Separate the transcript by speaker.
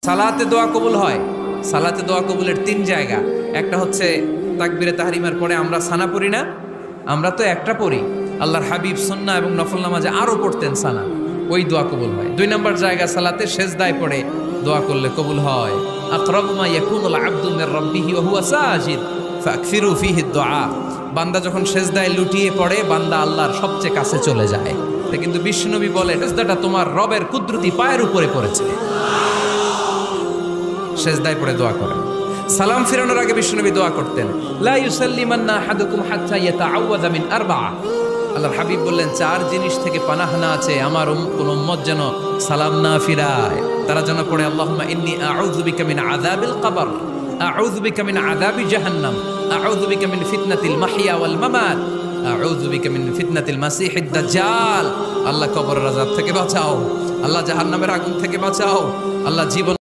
Speaker 1: সালাতে দোয়া কবুল হয়। সালাতে দোয়া কবুলের তিন জায়গা। একটা হচ্ছে তাকবীরে তাহরিমার পরে আমরা সানা পড়ি না, আমরা তো একটা পড়ি। আল্লাহর হাবিব সুন্নাহ এবং নফল নামাজে আরো পড়তেন সানা, ওই দোয়া কবুল হয়। দুই নম্বর জায়গা সালাতে সেজদায় পড়ে দোয়া করলে কবুল হয়। আকরাবু মা ইয়াকুনুল আবদু মির রাব্বিহি ওয়া হুয়া সাজিদ ফাকসিরু ফীহি দুআ। বান্দা যখন সেজদায় লুটিয়ে পড়ে বান্দা আল্লাহর সবচেয়ে কাছে চলে যায়। তা কিন্তু বিশ্বনবী বলে সেজদাটা তোমার রবের কুদরতি পায়ের উপরে পড়েছে। সেজদায় পড়ে দোয়া করেন। সালাম ফিরানোর আগে বিশ্বনবী দোয়া করতেন, লা ইউসাল্লিমান্না আহাদুকুম হাত্তা ইয়াতাআওয়াযা মিন আরবাআ। আল্লাহর হাবিব বললেন, চার জিনিস থেকে পানাহানা আছে আমার কোন উম্মত যেন সালাম না ফিরায়। তারা যেন পড়ে আল্লাহুম্মা ইন্নী আউযু বিকা মিন আযাবিল কবর, আউযু বিকা মিন আযাবি জাহান্নাম, আউযু বিকা মিন ফিতনাতিল মাহইয়া ওয়াল মামাত, আউযু বিকা মিন ফিতনাতিল মাসিহিদ দাজ্জাল। আল্লাহ কবরের আযাব থেকে বাঁচাও, আল্লাহ জাহান্নামের আগুন থেকে বাঁচাও, আল্লাহ জীবন